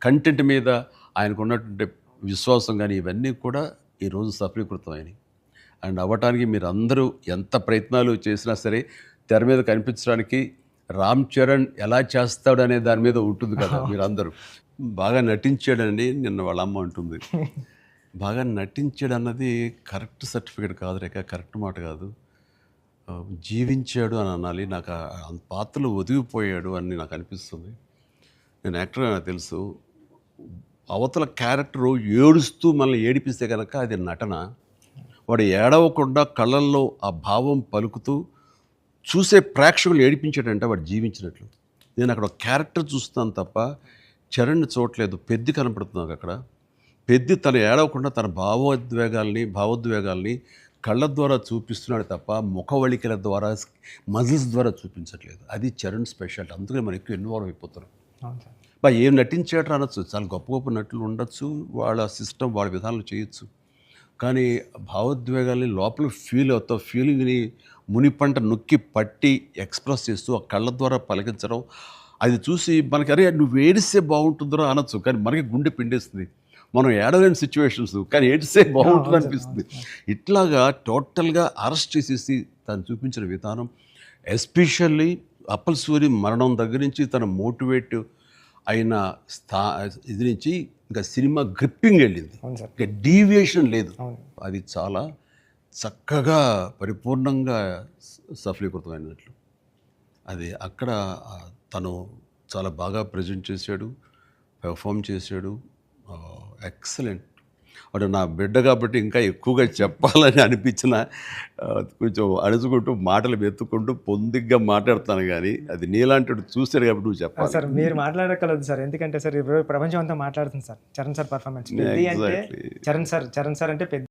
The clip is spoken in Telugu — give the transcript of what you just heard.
కంటెంట్ మీద ఆయనకు ఉన్నటువంటి విశ్వాసం కానీ ఇవన్నీ కూడా ఈరోజు సఫలీకృతమైనవి. అండ్ అవ్వటానికి మీరు అందరూ ఎంత ప్రయత్నాలు చేసినా సరే తెర మీద కనిపించడానికి రామ్ చరణ్ ఎలా చేస్తాడు అనే దాని మీద ఉంటుంది కదా. మీరందరూ బాగా నటించాడండి నిన్న వాళ్ళ అమ్మ అంటుంది. బాగా నటించాడు అన్నది కరెక్ట్ సర్టిఫికేట్ కాదు రేఖ, కరెక్ట్ మాట కాదు. జీవించాడు అని అనాలి. నాకు ఆ పాత్రలో ఒదిగిపోయాడు అని నాకు అనిపిస్తుంది. నేను యాక్టర్ నాకు తెలుసు. అవతల క్యారెక్టరు ఏడుస్తూ మనల్ని ఏడిపిస్తే కనుక అది నటన. వాడు ఏడవకుండా కళ్ళల్లో ఆ భావం పలుకుతూ చూసే ప్రేక్షకులు ఏడిపించాడంటే వాడు జీవించినట్లు. నేను అక్కడ ఒక క్యారెక్టర్ చూస్తాను తప్ప చరణ్ని చూడలేదు. పెద్ది కనపడుతుంది నాకు అక్కడ. పెద్ది తను ఏడవకుండా తన భావోద్వేగాల్ని కళ్ళ ద్వారా చూపిస్తున్నాడు తప్ప ముఖవళికల ద్వారా మజిల్స్ ద్వారా చూపించట్లేదు. అది చరణ్ స్పెషాలిటీ. అందుకని మనం ఎక్కువ ఇన్వాల్వ్ అయిపోతారు. ఏం నటించాడు అనొచ్చు, చాలా గొప్ప గొప్ప నటులు ఉండొచ్చు, వాళ్ళ సిస్టమ్ వాళ్ళ విధానాలు చేయొచ్చు. కానీ భావోద్వేగాల్ని లోపల ఫీల్ అవుతావు, ఫీలింగ్ని మునిపంట నొక్కి పట్టి ఎక్స్ప్రెస్ చేస్తూ ఆ కళ్ళ ద్వారా పలికించడం, అది చూసి మనకి అరే నువ్వు ఏడిస్తే బాగుంటుందో అనొచ్చు. కానీ మనకి గుండె పిండేస్తుంది. మనం ఏడలేని సిచ్యువేషన్స్ కానీ ఏడిస్తే బాగుంటుంది అనిపిస్తుంది. ఇట్లాగా టోటల్గా అరెస్ట్ చేసేసి తను చూపించిన విధానం, ఎస్పెషల్లీ అప్పల్ సూరి మరణం దగ్గర నుంచి తన మోటివేట్ అయిన ఇది నుంచి ఇంకా సినిమా గ్రిప్పింగ్ వెళ్ళింది. ఇంకా డీవియేషన్ లేదు. అది చాలా చక్కగా పరిపూర్ణంగా సఫలీకృతమైనట్లు. అది అక్కడ తను చాలా బాగా ప్రజెంట్ చేశాడు, పెర్ఫామ్ చేశాడు. ఎక్సలెంట్. వాడు నా బిడ్డ కాబట్టి ఇంకా ఎక్కువగా చెప్పాలని అనిపించిన కొంచెం అడుచుకుంటూ మాటలు వెతుక్కుంటూ పొందిగ్గా మాట్లాడుతాను. కానీ అది నీలాంటి చూశాడు కాబట్టి నువ్వు చెప్పాలి సార్. మీరు మాట్లాడగలదు సార్, ఎందుకంటే సార్ ప్రపంచం అంతా మాట్లాడుతుంది sir Charan sir performance. Charan sir అంటే పెద్ద